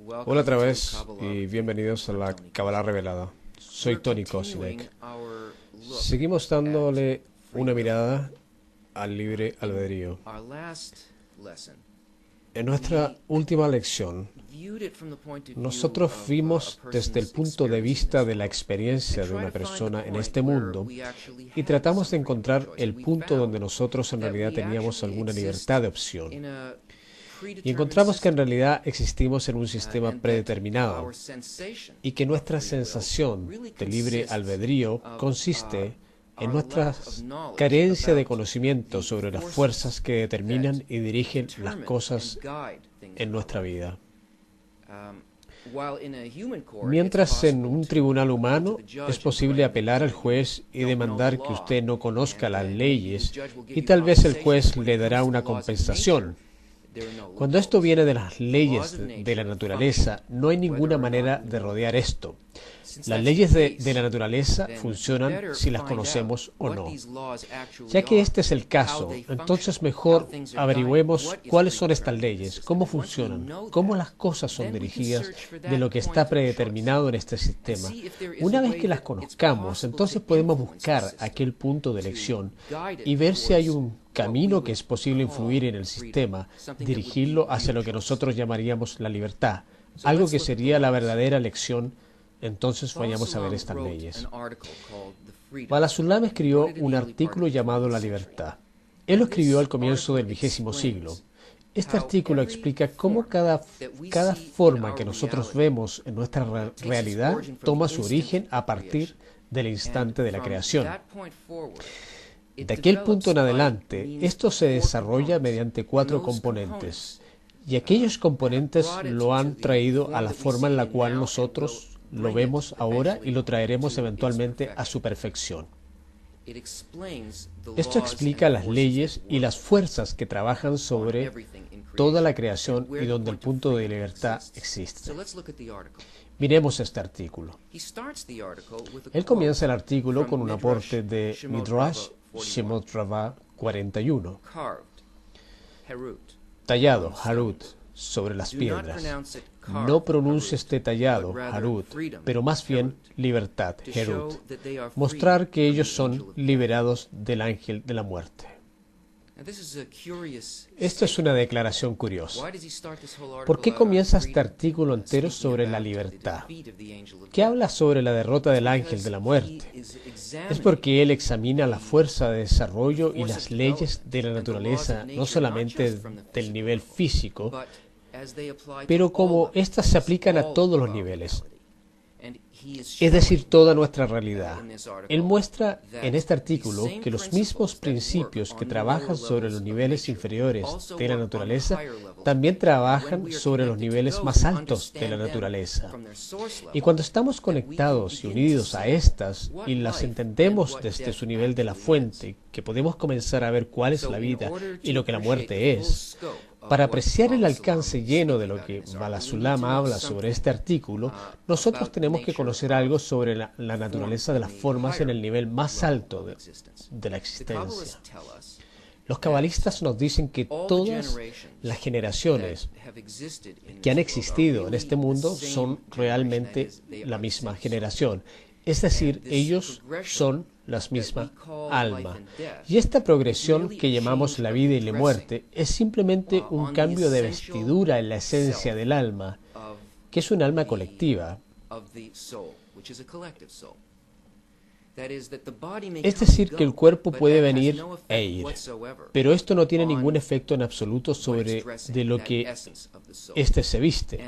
Hola otra vez y bienvenidos a la Cábala Revelada. Soy Tony Kosinek. Seguimos dándole una mirada al libre albedrío. En nuestra última lección, nosotros vimos desde el punto de vista de la experiencia de una persona en este mundo y tratamos de encontrar el punto donde nosotros en realidad teníamos alguna libertad de opción. Y encontramos que en realidad existimos en un sistema predeterminado y que nuestra sensación de libre albedrío consiste en nuestra carencia de conocimiento sobre las fuerzas que determinan y dirigen las cosas en nuestra vida. Mientras en un tribunal humano es posible apelar al juez y demandar que usted no conozca las leyes y tal vez el juez le dará una compensación. Cuando esto viene de las leyes de la naturaleza, no hay ninguna manera de rodear esto. Las leyes de la naturaleza funcionan si las conocemos o no. Ya que este es el caso, entonces mejor averigüemos cuáles son estas leyes, cómo funcionan, cómo las cosas son dirigidas de lo que está predeterminado en este sistema. Una vez que las conozcamos, entonces podemos buscar aquel punto de elección y ver si hay un camino que es posible influir en el sistema, dirigirlo hacia lo que nosotros llamaríamos la libertad, algo que sería la verdadera elección. Entonces vayamos a ver estas leyes. Bala-Sulam escribió un artículo llamado La Libertad. Él lo escribió al comienzo del 20º siglo. Este artículo explica cómo cada forma que nosotros vemos en nuestra realidad toma su origen a partir del instante de la creación. De aquel punto en adelante, esto se desarrolla mediante 4 componentes, y aquellos componentes lo han traído a la forma en la cual nosotros lo vemos ahora y lo traeremos eventualmente a su perfección. Esto explica las leyes y las fuerzas que trabajan sobre toda la creación y donde el punto de libertad existe. Miremos este artículo. Él comienza el artículo con un aporte de Midrash Shemot Rabbah 41. Tallado, Harut, sobre las piedras. No pronuncia este tallado, Harut, pero más bien libertad, Herut. Mostrar que ellos son liberados del ángel de la muerte. Esto es una declaración curiosa. ¿Por qué comienza este artículo entero sobre la libertad? ¿Qué habla sobre la derrota del ángel de la muerte? Es porque él examina la fuerza de desarrollo y las leyes de la naturaleza, no solamente del nivel físico, pero como éstas se aplican a todos los niveles, es decir, toda nuestra realidad. Él muestra en este artículo que los mismos principios que trabajan sobre los niveles inferiores de la naturaleza también trabajan sobre los niveles más altos de la naturaleza. Y cuando estamos conectados y unidos a estas y las entendemos desde su nivel de la fuente, que podemos comenzar a ver cuál es la vida y lo que la muerte es. Para apreciar el alcance lleno de lo que Bala-Sulam habla sobre este artículo, nosotros tenemos que conocer algo sobre la naturaleza de las formas en el nivel más alto de la existencia. Los cabalistas nos dicen que todas las generaciones que han existido en este mundo son realmente la misma generación. Es decir, ellos son la misma alma. Y esta progresión que llamamos la vida y la muerte es simplemente un cambio de vestidura en la esencia del alma, que es un alma colectiva. Es decir, que el cuerpo puede venir e ir, pero esto no tiene ningún efecto en absoluto sobre de lo que éste se viste.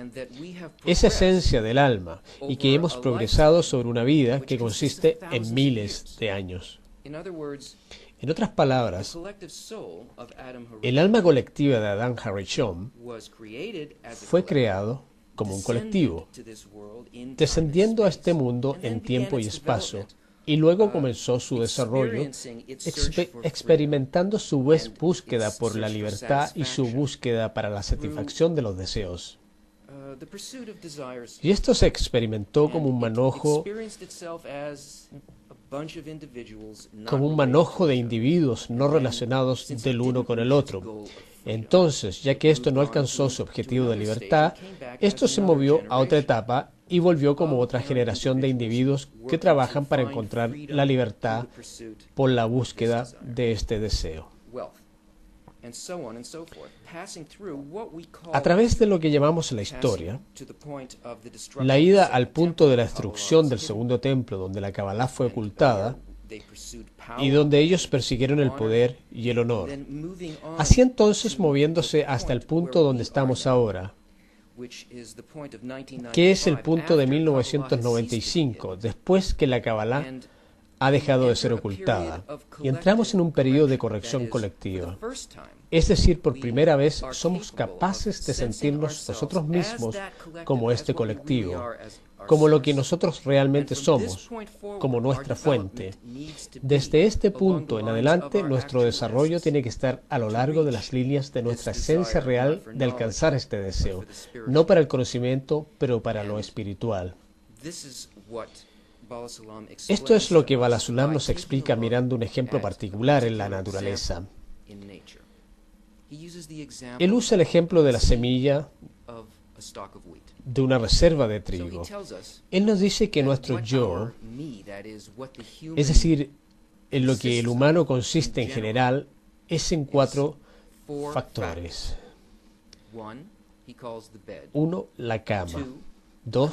Esa esencia del alma, y que hemos progresado sobre una vida que consiste en miles de años. En otras palabras, el alma colectiva de Adán Harishon fue creado como un colectivo, descendiendo a este mundo en tiempo y espacio, y luego comenzó su desarrollo experimentando su búsqueda por la libertad y su búsqueda para la satisfacción de los deseos. Y esto se experimentó como un manojo de individuos no relacionados del uno con el otro. Entonces, ya que esto no alcanzó su objetivo de libertad, esto se movió a otra etapa y volvió como otra generación de individuos que trabajan para encontrar la libertad por la búsqueda de este deseo. A través de lo que llamamos la historia, la ida al punto de la destrucción del segundo templo, donde la Kabbalah fue ocultada, y donde ellos persiguieron el poder y el honor. Así entonces, moviéndose hasta el punto donde estamos ahora, que es el punto de 1995, después que la Kabbalah ha dejado de ser ocultada, y entramos en un periodo de corrección colectiva. Es decir, por primera vez somos capaces de sentirnos nosotros mismos como este colectivo, como lo que nosotros realmente somos, como nuestra fuente. Desde este punto en adelante, nuestro desarrollo tiene que estar a lo largo de las líneas de nuestra esencia real de alcanzar este deseo, no para el conocimiento, pero para lo espiritual. Esto es lo que Bala Sulam nos explica mirando un ejemplo particular en la naturaleza. Él usa el ejemplo de la semilla de una reserva de trigo. Él nos dice que nuestro yo, es decir, en lo que el humano consiste en general, es en 4 factores. 1, la cama. 2,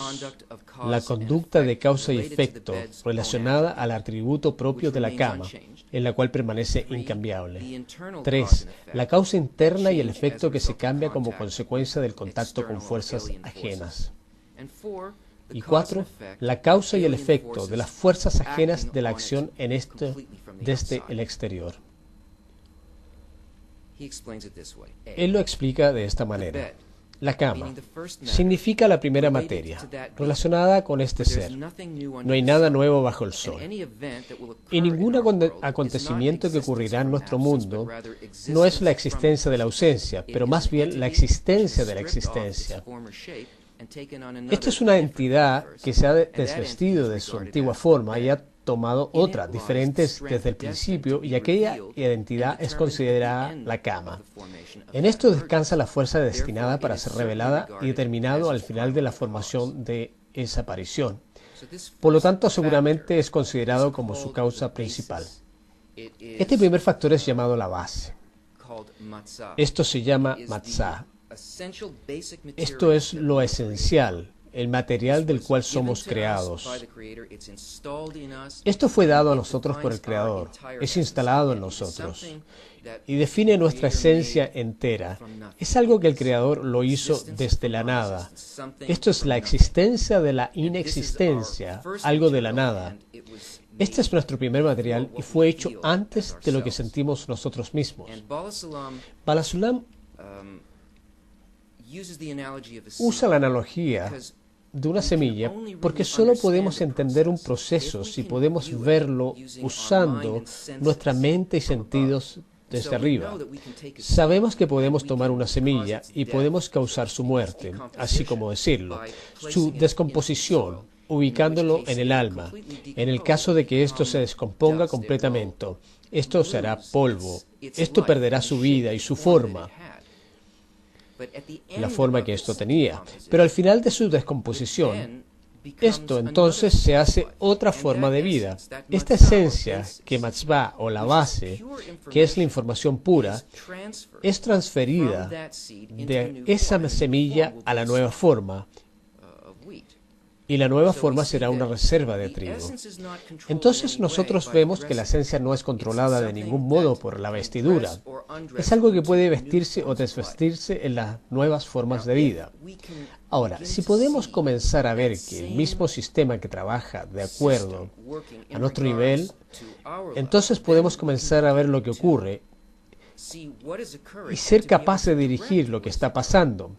la conducta de causa y efecto relacionada al atributo propio de la cama, en la cual permanece incambiable. 3, la causa interna y el efecto que se cambia como consecuencia del contacto con fuerzas ajenas. Y 4, la causa y el efecto de las fuerzas ajenas de la acción en esto desde el exterior. Él lo explica de esta manera. La cama significa la primera materia relacionada con este ser. No hay nada nuevo bajo el sol. Y ningún acontecimiento que ocurrirá en nuestro mundo no es la existencia de la ausencia, pero más bien la existencia de la existencia. Esta es una entidad que se ha desvestido de su antigua forma y ha tomado otra, diferente desde el principio, y aquella identidad es considerada la cama. En esto descansa la fuerza destinada para ser revelada y determinado al final de la formación de esa aparición. Por lo tanto, seguramente es considerado como su causa principal. Este primer factor es llamado la base. Esto se llama matzah. Esto es lo esencial, el material del cual somos creados. Esto fue dado a nosotros por el Creador, es instalado en nosotros y define nuestra esencia entera. Es algo que el Creador lo hizo desde la nada. Esto es la existencia de la inexistencia, algo de la nada. Este es nuestro primer material y fue hecho antes de lo que sentimos nosotros mismos. Bala Sulam usa la analogía de una semilla porque solo podemos entender un proceso si podemos verlo usando nuestra mente y sentidos desde arriba. Sabemos que podemos tomar una semilla y podemos causar su muerte, así como decirlo, su descomposición, ubicándolo en el alma. En el caso de que esto se descomponga completamente, esto será polvo, esto perderá su vida y su forma, la forma que esto tenía. Pero al final de su descomposición, esto entonces se hace otra forma de vida. Esta esencia, que matzvah o la base, que es la información pura, es transferida de esa semilla a la nueva forma. Y la nueva forma será una reserva de trigo. Entonces nosotros vemos que la esencia no es controlada de ningún modo por la vestidura. Es algo que puede vestirse o desvestirse en las nuevas formas de vida. Ahora, si podemos comenzar a ver que el mismo sistema que trabaja de acuerdo a nuestro nivel, entonces podemos comenzar a ver lo que ocurre y ser capaces de dirigir lo que está pasando.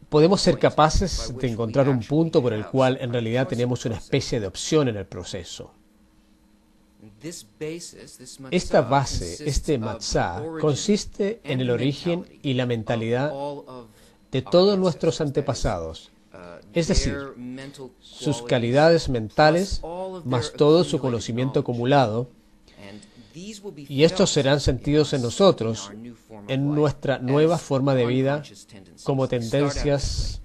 Podemos ser capaces de encontrar un punto por el cual en realidad tenemos una especie de opción en el proceso. Esta base, este matzah, consiste en el origen y la mentalidad de todos nuestros antepasados, es decir, sus calidades mentales, más todo su conocimiento acumulado, Y estos serán sentidos en nosotros, en nuestra nueva forma de vida, como tendencias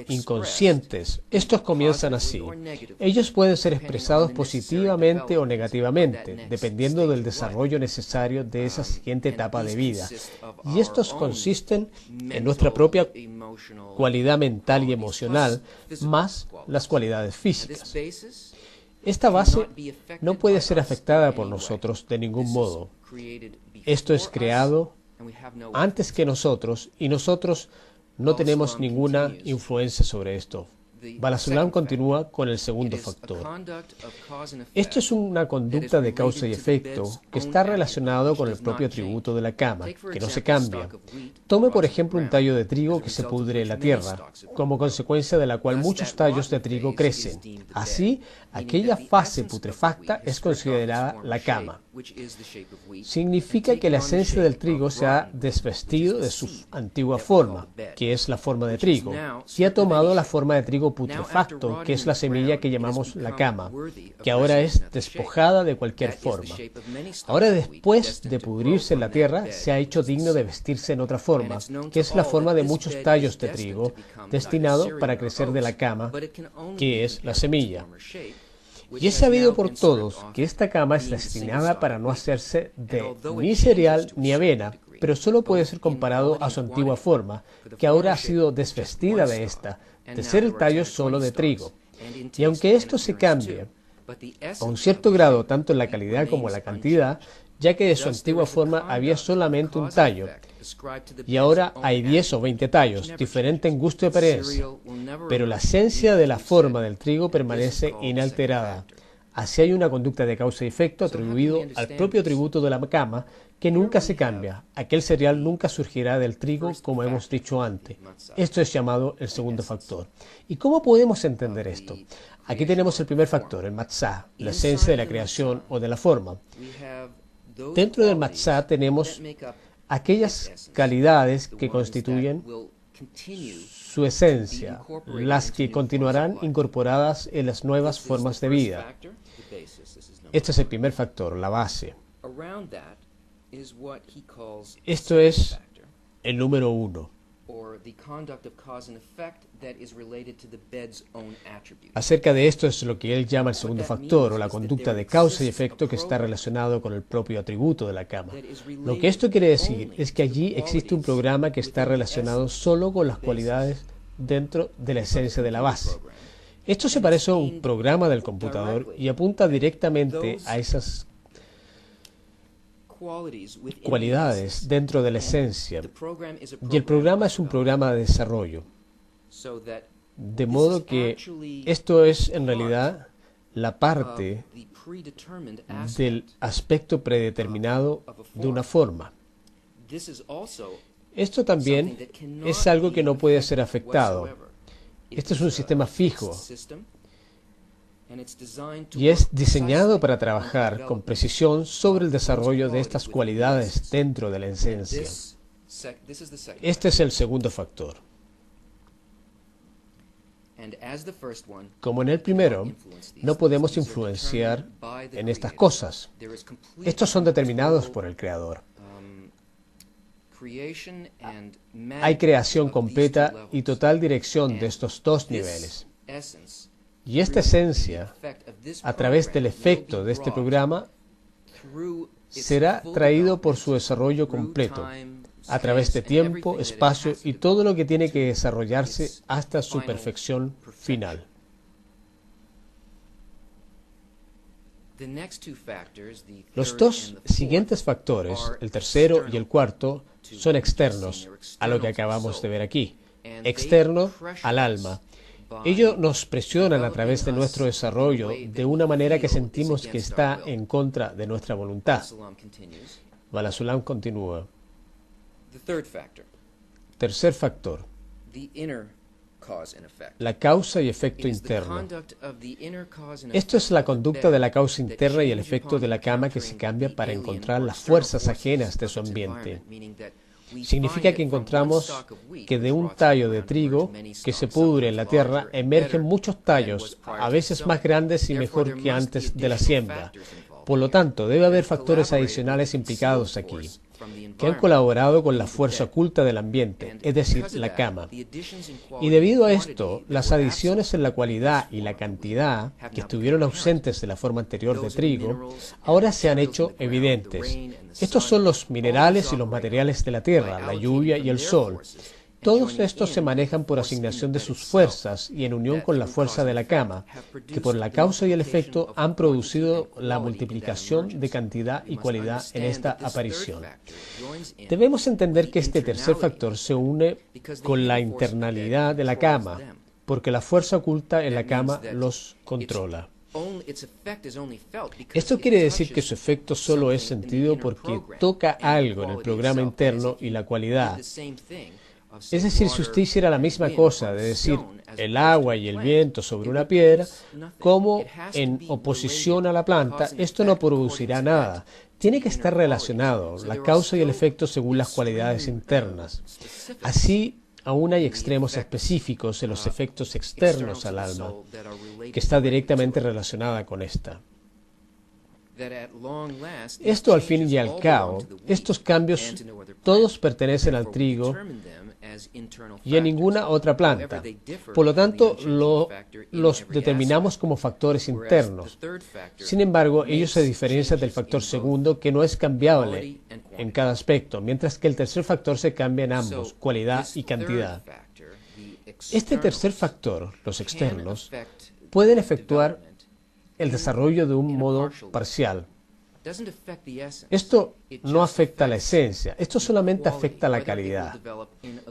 inconscientes. Estos comienzan así. Ellos pueden ser expresados positivamente o negativamente, dependiendo del desarrollo necesario de esa siguiente etapa de vida. Y estos consisten en nuestra propia cualidad mental y emocional, más las cualidades físicas. Esta base no puede ser afectada por nosotros de ningún modo. Esto es creado antes que nosotros y nosotros no tenemos ninguna influencia sobre esto. Bala Sulam continúa con el segundo factor. Esto es una conducta de causa y efecto que está relacionado con el propio atributo de la cama, que no se cambia. Tome por ejemplo un tallo de trigo que se pudre en la tierra, como consecuencia de la cual muchos tallos de trigo crecen. Así, aquella fase putrefacta es considerada la cama. Significa que la esencia del trigo se ha desvestido de su antigua forma, que es la forma de trigo, y ha tomado la forma de trigo putrefacto, que es la semilla que llamamos la cama, que ahora es despojada de cualquier forma. Ahora, después de pudrirse en la tierra, se ha hecho digno de vestirse en otra forma, que es la forma de muchos tallos de trigo, destinado para crecer de la cama, que es la semilla. Y es sabido por todos que esta cama es destinada para no hacerse de ni cereal ni avena, pero solo puede ser comparado a su antigua forma, que ahora ha sido desvestida de esta, de ser el tallo solo de trigo. Y aunque esto se cambie a un cierto grado tanto en la calidad como en la cantidad, ya que de su antigua forma había solamente un tallo, y ahora hay 10 o 20 tallos, diferente en gusto y apariencia, pero la esencia de la forma del trigo permanece inalterada. Así hay una conducta de causa y efecto atribuido al propio atributo de la cama, que nunca se cambia. Aquel cereal nunca surgirá del trigo, como hemos dicho antes. Esto es llamado el segundo factor. ¿Y cómo podemos entender esto? Aquí tenemos el primer factor, el matzah, la esencia de la creación o de la forma. Dentro del matzah tenemos aquellas calidades que constituyen su esencia, las que continuarán incorporadas en las nuevas formas de vida. Este es el primer factor, la base. Esto es el número 1. Acerca de esto es lo que él llama el segundo factor, o la conducta de causa y efecto que está relacionado con el propio atributo de la cama. Lo que esto quiere decir es que allí existe un programa que está relacionado solo con las cualidades dentro de la esencia de la base. Esto se parece a un programa del computador y apunta directamente a esas cualidades dentro de la esencia, y el programa es un programa de desarrollo, de modo que esto es en realidad la parte del aspecto predeterminado de una forma. Esto también es algo que no puede ser afectado. Este es un sistema fijo y es diseñado para trabajar con precisión sobre el desarrollo de estas cualidades dentro de la esencia. Este es el segundo factor. Como en el primero, no podemos influenciar en estas cosas. Estos son determinados por el Creador. Hay creación completa y total dirección de estos dos niveles. Y esta esencia, a través del efecto de este programa, será traído por su desarrollo completo, a través de tiempo, espacio y todo lo que tiene que desarrollarse hasta su perfección final. Los dos siguientes factores, el tercero y el cuarto, son externos a lo que acabamos de ver aquí, externo al alma. Ellos nos presionan a través de nuestro desarrollo de una manera que sentimos que está en contra de nuestra voluntad. Bala Sulam continúa. Tercer factor, la causa y efecto interno. Esto es la conducta de la causa interna y el efecto de la cama que se cambia para encontrar las fuerzas ajenas de su ambiente. Significa que encontramos que de un tallo de trigo que se pudre en la tierra emergen muchos tallos, a veces más grandes y mejor que antes de la siembra. Por lo tanto, debe haber factores adicionales implicados aquí, que han colaborado con la fuerza oculta del ambiente, es decir, la cama. Y debido a esto, las adiciones en la cualidad y la cantidad, que estuvieron ausentes de la forma anterior de trigo, ahora se han hecho evidentes. Estos son los minerales y los materiales de la tierra, la lluvia y el sol. Todos estos se manejan por asignación de sus fuerzas y en unión con la fuerza de la cama, que por la causa y el efecto han producido la multiplicación de cantidad y cualidad en esta aparición. Debemos entender que este tercer factor se une con la internalidad de la cama, porque la fuerza oculta en la cama los controla. Esto quiere decir que su efecto solo es sentido porque toca algo en el programa interno y la cualidad. Es decir, si usted hiciera la misma cosa, de decir el agua y el viento sobre una piedra, como en oposición a la planta, esto no producirá nada. Tiene que estar relacionado, la causa y el efecto según las cualidades internas. Así, aún hay extremos específicos en los efectos externos al alma, que está directamente relacionada con esta. Esto al fin y al cabo, estos cambios todos pertenecen al trigo y a ninguna otra planta. Por lo tanto, los determinamos como factores internos. Sin embargo, ellos se diferencian del factor segundo, que no es cambiable en cada aspecto, mientras que el tercer factor se cambia en ambos, cualidad y cantidad. Este tercer factor, los externos, pueden efectuar el desarrollo de un modo parcial. Esto no afecta a la esencia, esto solamente afecta a la calidad.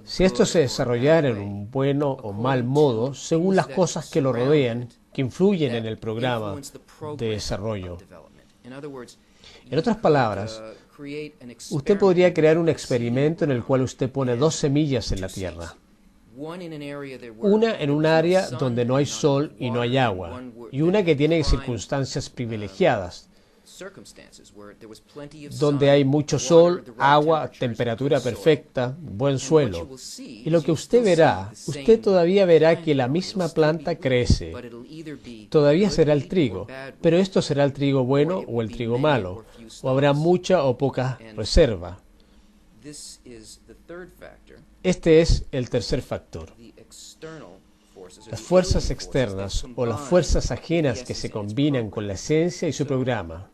Si esto se desarrollara en un bueno o mal modo, según las cosas que lo rodean, que influyen en el programa de desarrollo. En otras palabras, usted podría crear un experimento en el cual usted pone dos semillas en la tierra. Una en un área donde no hay sol y no hay agua, y una que tiene circunstancias privilegiadas, donde hay mucho sol, agua, temperatura perfecta, buen suelo. Y lo que usted verá, usted todavía verá que la misma planta crece. Todavía será el trigo, pero esto será el trigo bueno o el trigo malo, o habrá mucha o poca reserva. Este es el tercer factor. Las fuerzas externas o las fuerzas ajenas que se combinan con la esencia y su programa.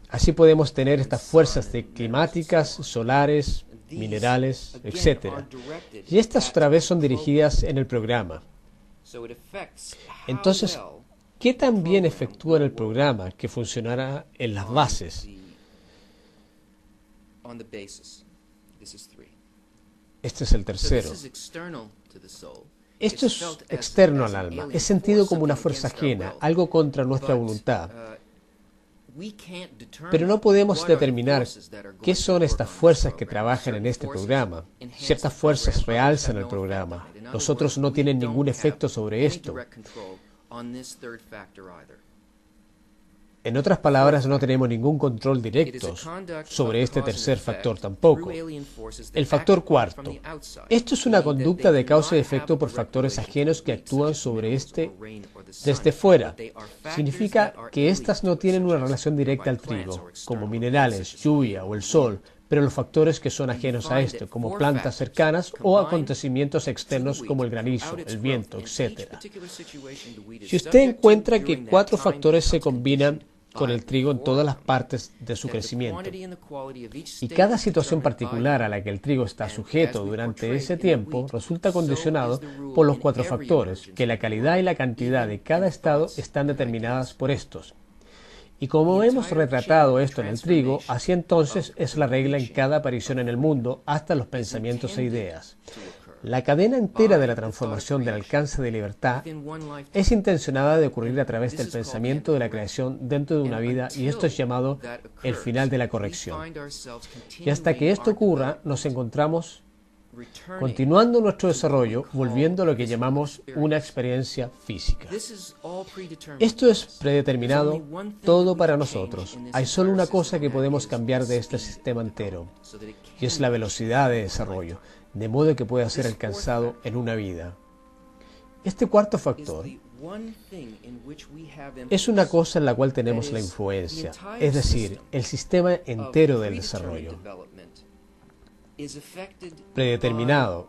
Así podemos tener estas fuerzas climáticas, solares, minerales, etc. Y estas otra vez son dirigidas en el programa. Entonces, ¿qué tan bien efectúa en el programa que funcionará en las bases? Este es el tercero. Esto es externo al alma, es sentido como una fuerza ajena, algo contra nuestra voluntad. Pero no podemos determinar qué son estas fuerzas que trabajan en este programa. Ciertas fuerzas realzan el programa, los otros no tienen ningún efecto sobre esto. En otras palabras, no tenemos ningún control directo sobre este tercer factor tampoco. El factor cuarto. Esto es una conducta de causa y efecto por factores ajenos que actúan sobre este desde fuera. Significa que éstas no tienen una relación directa al trigo, como minerales, lluvia o el sol, pero los factores que son ajenos a esto, como plantas cercanas o acontecimientos externos como el granizo, el viento, etc. Si usted encuentra que 4 factores se combinan con el trigo en todas las partes de su crecimiento, y cada situación particular a la que el trigo está sujeto durante ese tiempo resulta condicionado por los 4 factores, que la calidad y la cantidad de cada estado están determinadas por estos. Y como hemos retratado esto en el trigo, así entonces es la regla en cada aparición en el mundo, hasta los pensamientos e ideas. La cadena entera de la transformación del alcance de libertad es intencionada de ocurrir a través del pensamiento de la creación dentro de una vida, y esto es llamado el final de la corrección. Y hasta que esto ocurra, nos encontramos continuando nuestro desarrollo, volviendo a lo que llamamos una experiencia física. Esto es predeterminado todo para nosotros. Hay solo una cosa que podemos cambiar de este sistema entero, y es la velocidad de desarrollo, de modo que pueda ser alcanzado en una vida. Este cuarto factor es una cosa en la cual tenemos la influencia, es decir, el sistema entero del desarrollo, predeterminado,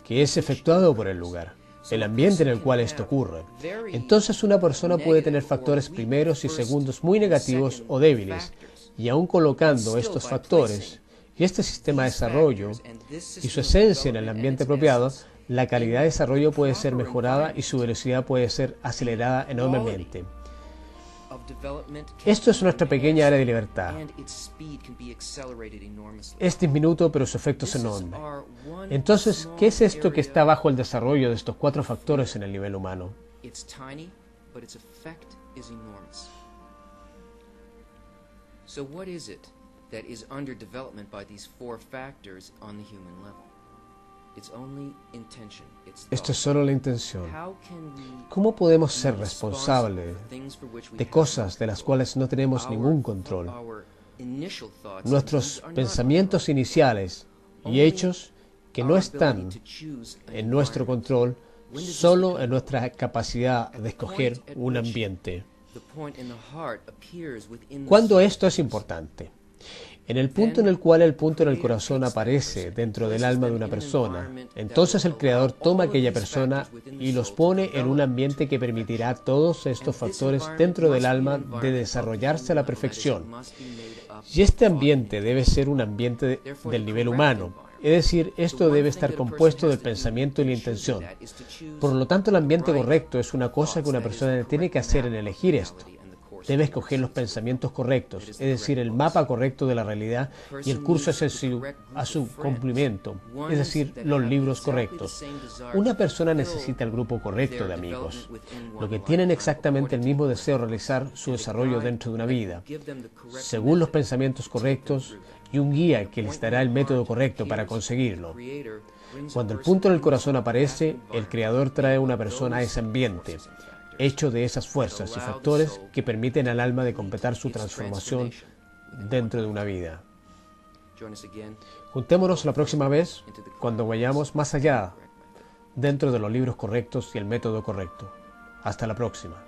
que es efectuado por el lugar, el ambiente en el cual esto ocurre. Entonces una persona puede tener factores primeros y segundos muy negativos o débiles, y aún colocando estos factores y este sistema de desarrollo y su esencia en el ambiente apropiado, la calidad de desarrollo puede ser mejorada y su velocidad puede ser acelerada enormemente. Esto es nuestra pequeña área de libertad. Es diminuto, pero su efecto es enorme. Entonces, ¿qué es esto que está bajo el desarrollo de estos cuatro factores en el nivel humano? So what is it that is under development by these four factors on the human level? It's only intention. It's thought. Esto es solo la intención. How can we ¿Cómo podemos ser responsables de cosas de las cuales no tenemos ningún control? Nuestros pensamientos iniciales y hechos que no están en nuestro control, solo en nuestra capacidad de escoger un ambiente. ¿Cuándo esto es importante? En el punto en el cual el punto en el corazón aparece dentro del alma de una persona, entonces el Creador toma a aquella persona y los pone en un ambiente que permitirá a todos estos factores dentro del alma de desarrollarse a la perfección. Y este ambiente debe ser un ambiente del nivel humano, es decir, esto debe estar compuesto del pensamiento y la intención. Por lo tanto, el ambiente correcto es una cosa que una persona tiene que hacer en elegir esto. Debe escoger los pensamientos correctos, es decir, el mapa correcto de la realidad y el curso a su cumplimiento, es decir, los libros correctos. Una persona necesita el grupo correcto de amigos, lo que tienen exactamente el mismo deseo de realizar su desarrollo dentro de una vida, según los pensamientos correctos, y un guía que les dará el método correcto para conseguirlo. Cuando el punto en el corazón aparece, el Creador trae a una persona a ese ambiente, hecho de esas fuerzas y factores que permiten al alma de completar su transformación dentro de una vida. Juntémonos la próxima vez cuando vayamos más allá dentro de los libros correctos y el método correcto. Hasta la próxima.